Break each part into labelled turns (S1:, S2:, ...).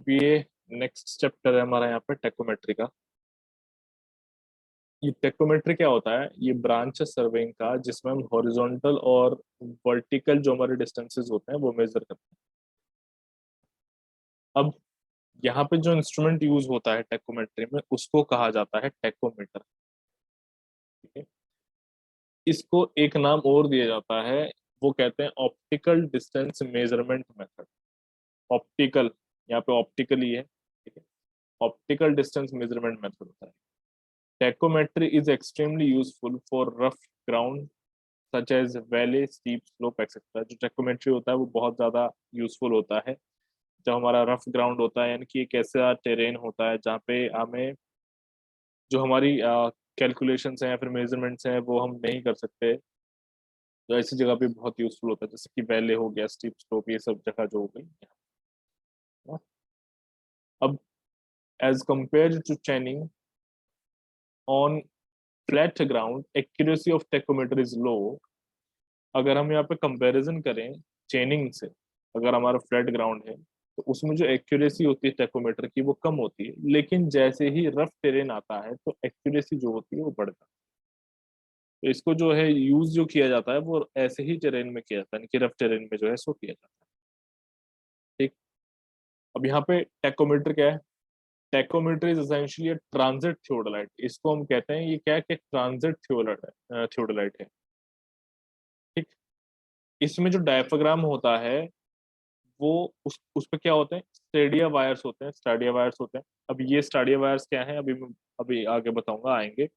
S1: अब ये next chapter है हमारा यहाँ पे टेकोमेट्री का। ये टेकोमेट्री क्या होता है? ये ब्रांच है सर्वेइंग का, जिसमें हम हॉरिजॉन्टल और वर्टिकल जो हमारे डिस्टेंसेस होते हैं वो मेजर करते हैं। अब यहाँ पे जो इंस्ट्रूमेंट यूज होता है टेकोमेट्री में उसको कहा जाता है टेकोमीटर। ठीक है, इसको एक नाम और दिया जाता है, वो कहते हैं optical distance measurement method. Optical, यहाँ पे ऑप्टिकल ही है। ठीक है, ऑप्टिकल डिस्टेंस मेजरमेंट मेथड होता है। Tacheometry is extremely useful for rough ground such as valley, steep slope etcetera. जो टेकोमेट्री होता है वो बहुत ज्यादा यूजफुल होता है जब हमारा रफ ग्राउंड होता है, यानी कि एक ऐसा टेरेन होता है जहाँ पे हमें जो हमारी कैलकुलेशंस हैं या फिर मेजरमेंट्स हैं वो हम नहीं कर सकते। तो ऐसी जगह पे बहुत यूजफुल होता है, जैसे कि वैले हो गया, स्टीप स्लोप, ये सब जगह जो हो गई। अब as compared to chaining on flat ground accuracy of tacheometer is low. अगर हम यहाँ पे कंपैरिजन करें चेनिंग से, अगर हमारा फ्लैट ग्राउंड है तो उसमें जो एक्यूरेसी होती है टेकोमीटर की वो कम होती है, लेकिन जैसे ही रफ टेरेन आता है तो एक्यूरेसी जो होती है वो बढ़ जाती है। तो इसको जो है यूज जो किया जाता है वो ऐसे ही टेरेन में किया जाता है, यानी कि रफ टेरेन में जो है सो किया जाता है। ठीक, अब यहाँ पे टेकोमीटर क्या है? Tachometer is essentially transit theodolite. इसको हम कहते हैं, ये क्या है कि ट्रांजिट थियोडोलाइट है। ठीक, इसमें जो डायफ्राम होता है वो उस पे क्या होते हैं? स्टेडिया वायर्स होते हैं, स्टाडिया वायर्स होते हैं। अब ये स्टाडिया वायर्स क्या है, अभी आगे बताऊंगा, आएंगे।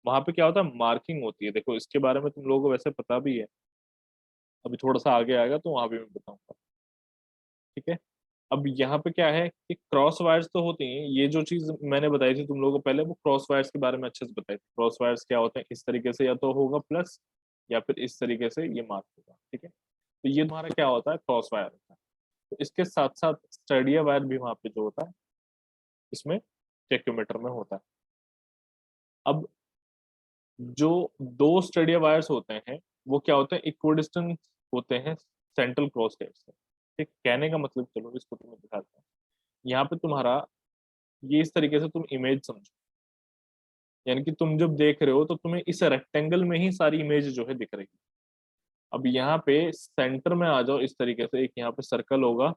S1: वहां पे क्या होता है? मार्किंग होती है। देखो इसके बारे में तुम लोगों को वैसे पता भी है, अभी थोड़ा सा आगे आएगा तो वहां भी मैं बताऊंगा। ठीक है, अब यहाँ पे क्या है कि क्रॉस वायर्स तो होती हैं। ये जो चीज मैंने बताई थी तुम लोगों को पहले, वो क्रॉस वायर्स के बारे में अच्छे से बताई थी। क्रॉस वायर्स क्या होते हैं? इस तरीके से या तो होगा प्लस, या फिर इस तरीके से ये मार्क होगा। ठीक है, तो ये तुम्हारा क्या होता है? क्रॉस वायर होता है। तो इसके साथ साथ स्टडिया वायर भी वहां पे जो होता है इसमें टेक्योमीटर में होता है। अब जो दो स्टडिया वायर्स होते हैं वो क्या होते हैं? इक्विडिस्टेंस होते हैं सेंट्रल क्रॉस हेयर से। ठीक, कहने का मतलब, चलो इसको तुम्हें दिखाता हूँ। यहाँ पे तुम्हारा ये इस तरीके से तुम इमेज समझो, यानी कि तुम जब देख रहे हो तो तुम्हें इस रेक्टेंगल में ही सारी इमेज जो है दिख रही है। अब यहाँ पे सेंटर में आ जाओ, इस तरीके से एक यहाँ पे सर्कल होगा।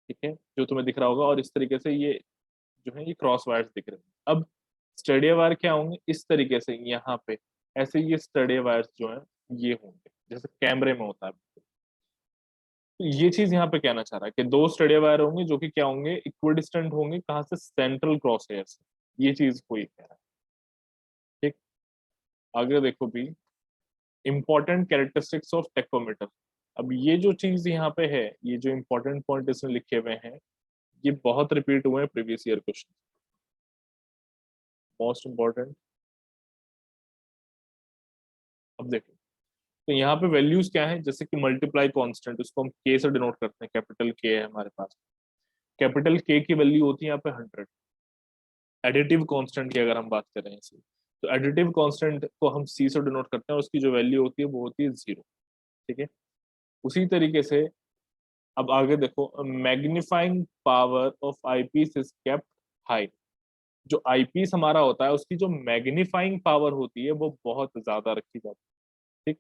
S1: ठीक है, जो तुम्हें दिख रहा होगा, और इस तरीके से ये जो है ये क्रॉस वायर्स दिख रहे हैं। अब स्टडिया वायर क्या होंगे? इस तरीके से यहाँ पे ऐसे ये स्टडिया वायर्स जो है ये होंगे, जैसे कैमरे में होता है। तो ये चीज यहाँ पे कहना चाह रहा है कि दो स्टडिया वायर होंगे जो कि क्या होंगे? इक्विडिस्टेंट होंगे। कहाँ से? सेंट्रल क्रॉस हेयर से। ये चीज कोई कह रहा है। ठीक, आगे देखो भी, इंपॉर्टेंट कैरेक्टरिस्टिक्स ऑफ टेकोमीटर। अब ये जो चीज यहाँ पे है, ये जो इंपॉर्टेंट पॉइंट इसमें लिखे हुए हैं, ये बहुत रिपीट हुए हैं previous year question. Most important, अब देखो, तो यहाँ पे वैल्यूज क्या है? जैसे कि मल्टीप्लाई कांस्टेंट, उसको हम के से डिनोट करते हैं। कैपिटल के है हमारे पास, कैपिटल के की वैल्यू होती है यहाँ पे 100। एडिटिव कांस्टेंट की अगर हम बात करें इसे, तो एडिटिव कांस्टेंट को हम सी से डिनोट करते हैं, उसकी जो वैल्यू होती है वो होती है 0। ठीक है, उसी तरीके से अब आगे देखो, magnifying power of eyepiece is kept high. जो आईपीस हमारा होता है उसकी जो मैग्नीफाइंग पावर होती है वो बहुत ज्यादा रखी जाती है। ठीक,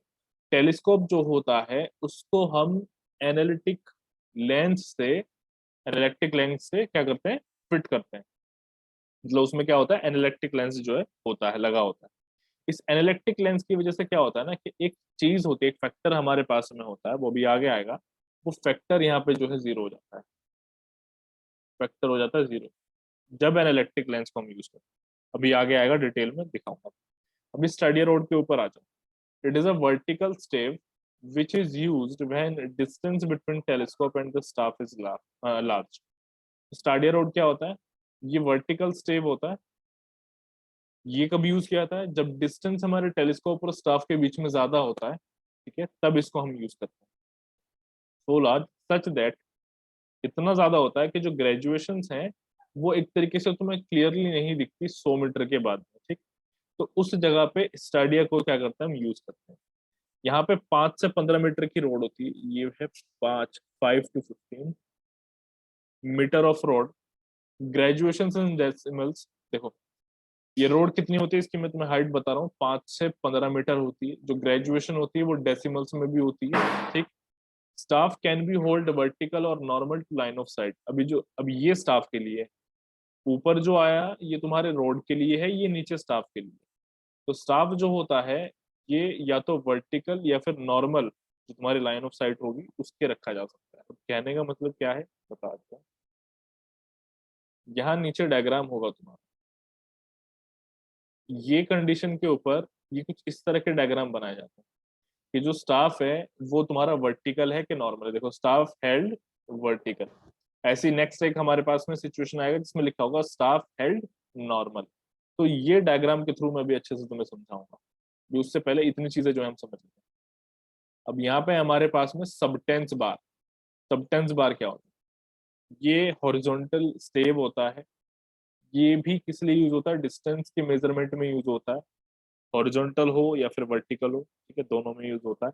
S1: टेलीस्कोप जो होता है उसको हम एनालिटिक लेंस से एनालिटिक लेंस से क्या करते हैं? फिट करते हैं। मतलब उसमें क्या होता है? एनालिटिक लेंस जो है होता है, लगा होता है। इस एनालिटिक लेंस की वजह से क्या होता है ना, कि एक चीज होती है, एक फैक्टर हमारे पास में होता है, वो भी आगे आएगा। वो फैक्टर यहाँ पे जो है 0 हो जाता है। फैक्टर हो जाता है 0 जब एनालिटिक लेंस को हम यूज करते हैं। अभी आगे आएगा, डिटेल में दिखाऊंगा। अभी स्टडी रोड के ऊपर आ जाओ। It is a vertical स्टेव which is used when distance between telescope and the staff is large. Stadia road क्या होता है? ये वर्टिकल स्टेव होता है। ये कब यूज किया जाता है? जब डिस्टेंस हमारे टेलीस्कोप और स्टाफ के बीच में ज्यादा होता है। ठीक है, तब इसको हम यूज करते हैं। सो लार्ज सच दैट, इतना ज्यादा होता है कि जो ग्रेजुएशंस हैं वो एक तरीके से तुम्हें क्लियरली नहीं दिखती 100 मीटर के बाद में। ठीक, तो उस जगह पे स्टाडिया को क्या करते हैं? हम यूज करते हैं। यहाँ पे 5 से 15 मीटर की रोड होती है। ये है 5 5 to 15। Metre of rod, graduation in decimals. देखो ये रोड कितनी होती है इसकी मैं तुम्हें हाइट बता रहा हूँ, 5 से 15 मीटर होती है। जो ग्रेजुएशन होती है वो डेसिमल्स में भी होती है, ठीक। Staff can be hold vertical और normal to line of sight. अब ये स्टाफ के लिए है। ऊपर जो आया ये तुम्हारे रोड के लिए है, ये नीचे स्टाफ के लिए। तो स्टाफ जो होता है ये या तो वर्टिकल या फिर नॉर्मल जो तुम्हारी लाइन ऑफ साइट होगी उसके रखा जा सकता है। अब कहने का मतलब क्या है बता देता हूँ। यहाँ नीचे डायग्राम होगा तुम्हारा, ये कंडीशन के ऊपर ये कुछ इस तरह के डायग्राम बनाए जाते हैं कि जो स्टाफ है वो तुम्हारा वर्टिकल है कि नॉर्मल है। देखो स्टाफ हेल्ड वर्टिकल। ऐसी नेक्स्ट एक हमारे पास में सिचुएशन आएगा जिसमें लिखा होगा स्टाफ हेल्ड नॉर्मल। तो ये डायग्राम के थ्रू मैं भी अच्छे से तुम्हें समझाऊंगा, भी उससे पहले इतनी चीजें जो है हम समझ लें। अब यहाँ पे हमारे पास में सबटेंस बार। सबटेंस बार क्या होता है? ये हॉरिजॉन्टल स्टेब होता है। ये भी किस लिए यूज होता है? डिस्टेंस के मेजरमेंट में यूज होता है। हॉरिजॉन्टल हो या फिर वर्टिकल हो, ठीक है, दोनों में यूज होता है।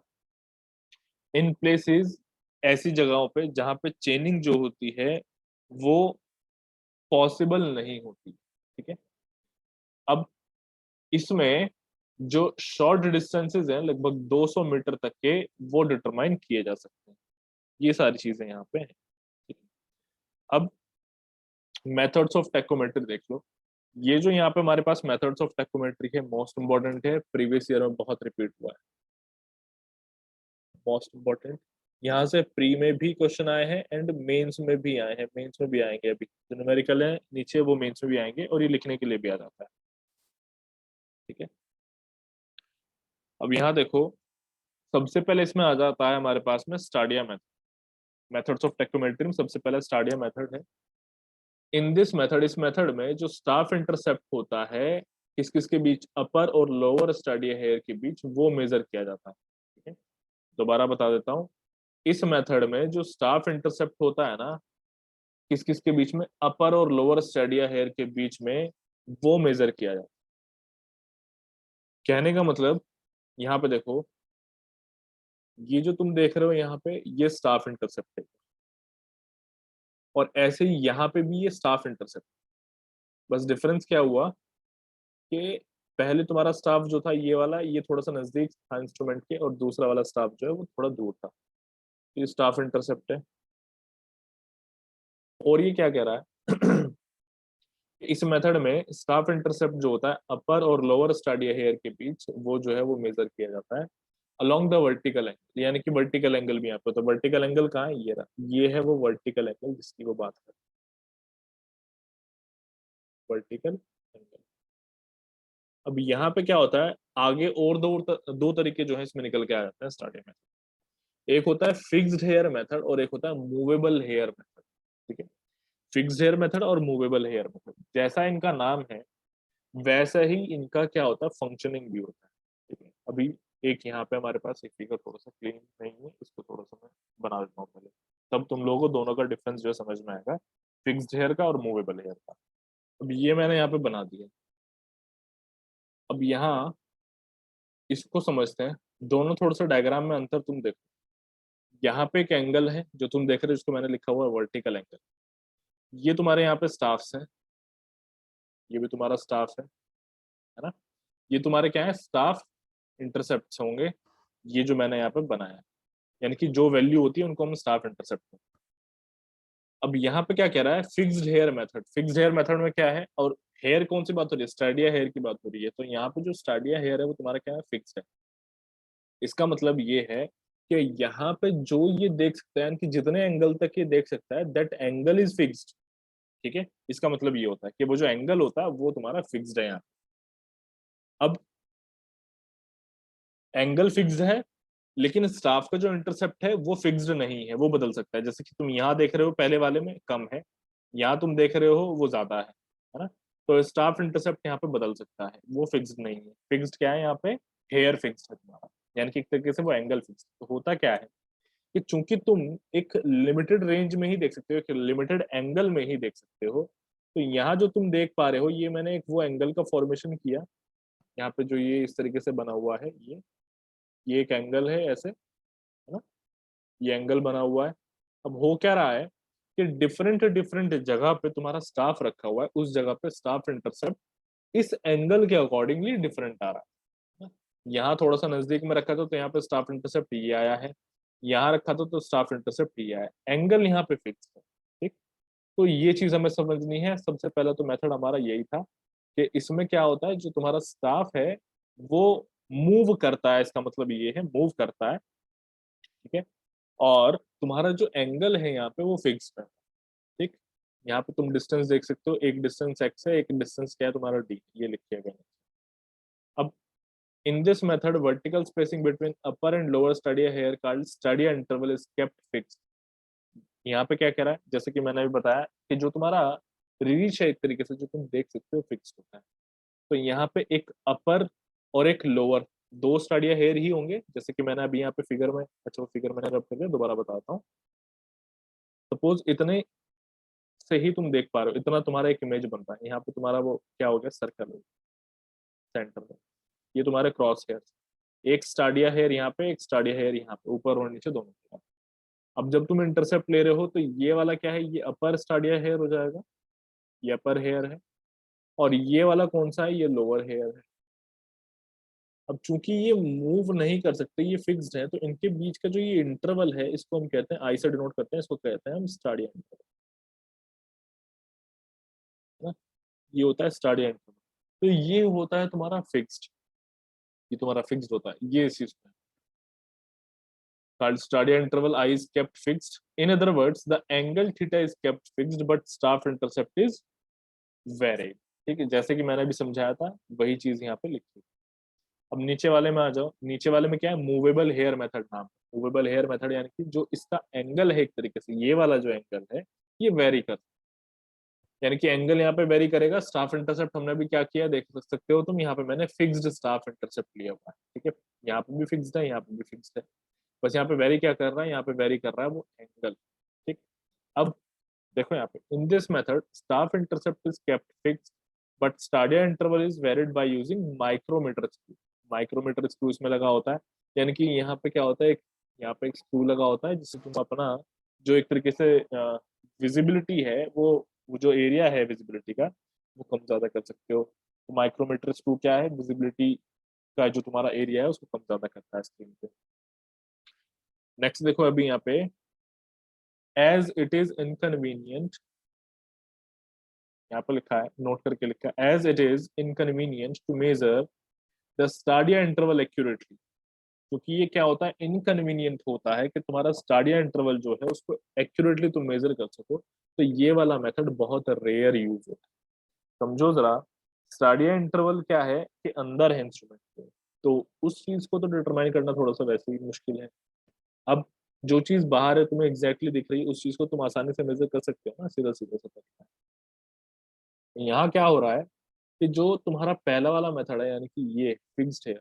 S1: इन प्लेसेस, ऐसी जगहों पे जहां पे चेनिंग जो होती है वो पॉसिबल नहीं होती, ठीक है। अब इसमें जो शॉर्ट डिस्टेंसेस हैं लगभग 200 मीटर तक के, वो डिटरमाइन किए जा सकते हैं। ये सारी चीजें यहाँ पे हैं, ठीक है। अब मेथड्स ऑफ टेकोमेट्री देख लो। ये जो यहाँ पे हमारे पास मेथड्स ऑफ टेकोमेट्री है मोस्ट इंपॉर्टेंट है, प्रीवियस ईयर में बहुत रिपीट हुआ है। मोस्ट इंपॉर्टेंट, यहाँ से प्री में भी क्वेश्चन आए हैं एंड मेंस में भी आए हैं, मेंस में भी आएंगे। अभी जो न्यूमेरिकल है नीचे वो मेंस में भी आएंगे और ये लिखने के लिए भी आ जाता है, ठीक है। अब यहाँ देखो सबसे पहले इसमें आ जाता है हमारे पास में स्टाडिया मेथड। मेथड्स ऑफ टेक्नोमेट्री में सबसे पहले स्टाडिया मेथड है। इन दिस मेथड, इस मेथड में जो स्टाफ इंटरसेप्ट होता है किस किस के बीच, अपर और लोअर स्टाडिया हेयर के बीच, वो मेजर किया जाता है, ठीक है। दोबारा बता देता हूँ, इस मेथड में जो स्टाफ इंटरसेप्ट होता है ना किस किस के बीच में, अपर और लोअर स्टाडिया हेयर के बीच में, वो मेजर किया जाता है। कहने का मतलब यहाँ पे देखो, ये जो तुम देख रहे हो यहाँ पे ये स्टाफ इंटरसेप्ट है, और ऐसे ही यहाँ पे भी ये स्टाफ इंटरसेप्ट। बस डिफरेंस क्या हुआ कि पहले तुम्हारा स्टाफ जो था ये वाला, ये थोड़ा सा नजदीक था इंस्ट्रूमेंट के, और दूसरा वाला स्टाफ जो है वो थोड़ा दूर था। ये स्टाफ इंटरसेप्ट है। और ये क्या कह रहा है इस मेथड में स्टाफ इंटरसेप्ट जो होता है अपर और लोअर स्टाडिया हेयर के बीच, वो जो है वो मेजर किया जाता है अलोंग द वर्टिकल एंगल। यानी कि वर्टिकल एंगल भी यहाँ पे, तो वर्टिकल एंगल कहाँ है? ये रहा, ये है वो वर्टिकल एंगल जिसकी वो बात कर, वर्टिकल एंगल। अब यहाँ पे क्या होता है, आगे और दो तरीके जो है इसमें निकल के आ जाते हैं स्टार्टिंग में। एक होता है फिक्स्ड हेयर मेथड और एक होता है मूवेबल हेयर मेथड, ठीक है। फिक्स्ड हेयर मेथड और मूवेबल हेयर मेथड, जैसा इनका नाम है वैसा ही इनका क्या होता है, फंक्शनिंग भी होता है, ठीक है। अभी एक यहाँ पे हमारे पास एक फिगर थोड़ा सा क्लीन नहीं है, इसको थोड़ा सा मैं बना देता हूँ पहले, तब तुम लोगों को दोनों का डिफरेंस जो है समझ में आएगा, फिक्स्ड हेयर का और मूवेबल हेयर का। अब ये मैंने यहाँ पे बना दिया। अब यहाँ इसको समझते हैं, दोनों थोड़ा सा डायग्राम में अंतर तुम देखो। यहाँ पे एक एंगल है जो तुम देख रहे हो, जिसको मैंने लिखा हुआ है वर्टिकल एंगल। ये तुम्हारे यहाँ पे स्टाफ्स है, ये भी तुम्हारा स्टाफ है ना। ये तुम्हारे क्या है, स्टाफ इंटरसेप्ट होंगे, ये जो मैंने यहाँ पे बनाया है। यानी कि जो वैल्यू होती है उनको हम स्टाफ इंटरसेप्ट कहते हैं। अब यहाँ पे क्या कह रहा है, fixed hair method. Fixed hair method में क्या है, और हेयर कौन सी बात हो रही है, स्टाडिया हेयर की बात हो रही है। तो यहाँ पे जो स्टाडिया हेयर है वो तुम्हारा क्या है, फिक्स है। इसका मतलब ये है कि यहाँ पे जो ये देख सकता है कि जितने एंगल तक ये देख सकता है दैट एंगल इज फिक्स्ड, ठीक है। इसका मतलब ये होता है कि वो जो एंगल होता है वो तुम्हारा फिक्स्ड है यहाँ। अब एंगल फिक्स्ड है लेकिन स्टाफ का जो इंटरसेप्ट है वो फिक्स्ड नहीं है, वो बदल सकता है। जैसे कि तुम यहाँ देख रहे हो पहले वाले में कम है, यहाँ तुम देख रहे हो वो ज्यादा है ना। तो स्टाफ इंटरसेप्ट यहाँ पे बदल सकता है, वो फिक्स्ड नहीं है। फिक्स्ड क्या है यहाँ पे, हेयर फिक्स्ड है तुम्हारा, यानी कि एक तरीके से वो एंगल फिक्स्ड। तो होता क्या है कि चूंकि तुम एक लिमिटेड रेंज में ही देख सकते हो, एक लिमिटेड एंगल में ही देख सकते हो, तो यहाँ जो तुम देख पा रहे हो ये मैंने एक वो एंगल का फॉर्मेशन किया। यहाँ पे जो ये इस तरीके से बना हुआ है, ये एक एंगल है ऐसे, है ना, ये एंगल बना हुआ है। अब हो क्या रहा है कि डिफरेंट डिफरेंट जगह पे तुम्हारा स्टाफ रखा हुआ है, उस जगह पे स्टाफ इंटरसेप्ट इस एंगल के अकॉर्डिंगली डिफरेंट आ रहा है। यहाँ थोड़ा सा नजदीक में रखा था तो यहाँ पे स्टाफ इंटरसेप्ट ये आया है, यहाँ रखा था तो स्टाफ इंटरसेप्ट ये आया है, एंगल यहाँ पे फिक्स है। ठीक, तो ये चीज हमें समझनी है। सबसे पहले तो मेथड हमारा यही था कि इसमें क्या होता है, जो तुम्हारा स्टाफ है वो मूव करता है, इसका मतलब ये है मूव करता है। ठीक है, और तुम्हारा जो एंगल है यहाँ पे वो फिक्स है। ठीक, यहाँ पे तुम डिस्टेंस देख सकते हो, एक डिस्टेंस एक्स है, एक डिस्टेंस क्या है तुम्हारा डी, ये लिखिए गया है। अब in this method vertical spacing between upper and lower stadia hair called stadia interval is kept fixed। यहाँ पे क्या कह रहा है, जैसे कि मैंने अभी बताया कि जो तुम्हारा रीच है एक तरीके से जो तुम देख सकते हो फिक्स होता है। तो यहाँ पे एक अपर और एक लोअर, दो स्टाडिया हेयर ही होंगे, जैसे कि मैंने अभी यहाँ पे फिगर में, अच्छा वो फिगर मैंने रब कर दिया, दोबारा बताता हूँ। सपोज इतने से ही तुम देख पा रहे हो, इतना तुम्हारा एक इमेज बन रहा है, यहाँ पे तुम्हारा वो क्या हो गया, सर्कल हो सेंटर में, ये तुम्हारे क्रॉस हेयर, एक स्टाडिया हेयर यहाँ पे, एक स्टाडिया हेयर यहाँ पे, ऊपर और नीचे दोनों तरफ। अब जब तुम इंटरसेप्ट ले रहे हो तो ये वाला क्या है, ये अपर स्टाडिया हेयर हो जाएगा, ये अपर हेयर है, और ये वाला कौन सा है, ये लोअर हेयर है। अब चूंकि ये मूव नहीं कर सकते, ये फिक्स्ड है, तो इनके बीच का जो ये इंटरवल है इसको हम कहते हैं, आई से डिनोट करते हैं, इसको कहते हैं हम स्टाडिया इंटरवल, है ना, ये होता है स्टाडिया इंटरवल। तो ये होता है तुम्हारा फिक्स्ड, ये तुम्हारा फिक्स्ड होता है, ये इस चीज में called stadia interval I is kept fixed. In other words, the angle theta is kept fixed, but staff intercept is varied। ठीक है, जैसे कि मैंने अभी समझाया था वही चीज यहाँ पे लिखी। अब नीचे वाले में आ जाओ, नीचे वाले में क्या है, मूवेबल हेयर मेथड नाम है। मूवेबल हेयर मेथड यानी कि जो इसका एंगल है एक तरीके से, ये वाला जो एंगल है ये वेरी कर, यानी कि एंगल यहाँ पे वेरी करेगा। स्टाफ इंटरसेप्ट हमने भी क्या किया देख सकते हो तुम, यहाँ पे मैंने फिक्स्ड स्टाफ इंटरसेप्ट लिया हुआ है। ठीक है, यहाँ पे भी फिक्स्ड है, यहाँ पे भी फिक्स्ड है, बस यहाँ पे वेरी क्या कर रहा है, यहाँ पे वेरी कर रहा है वो एंगल। ठीक, अब देखो यहाँ पे in this method staff intercept is kept fixed but stadia interval is varied by using micrometer screw. Micrometer screw इसमें लगा होता है, यानी कि यहाँ पे क्या होता है, यहाँ पे एक स्क्रू लगा होता है जिससे तुम अपना जो एक तरीके से विजिबिलिटी है वो जो एरिया है विजिबिलिटी का वो कम ज्यादा कर सकते हो। तो माइक्रोमीटर स्क्रू क्या है, विजिबिलिटी का जो तुम्हारा एरिया है उसको कम ज्यादा करता है स्क्रीन पे। नेक्स्ट देखो अभी यहाँ पे, एज इट इज इनकन्वीनियंट, यहाँ पर लिखा है, नोट करके लिखा है, as it is inconvenient to measure the stadia interval accurately. क्योंकि ये क्या होता है, इनकन्वीनियंट होता है कि तुम्हारा स्टाडिया इंटरवल जो है उसको एक्यूरेटली तुम मेजर कर सको, तो ये वाला मेथड बहुत रेयर यूज होता है। समझो जरा, स्टाडिया इंटरवल क्या है कि अंदर है इंस्ट्रूमेंट के, तो उस चीज को तो डिटरमाइन करना थोड़ा सा वैसे ही मुश्किल है। अब जो चीज बाहर है तुम्हें एग्जैक्टली दिख रही है, उस चीज को तुम आसानी से मेजर कर सकते हो ना, सीधा सीधा सा तरीका है। यहाँ क्या हो रहा है कि जो तुम्हारा पहला वाला मेथड है यानी कि ये फिक्स्ड है,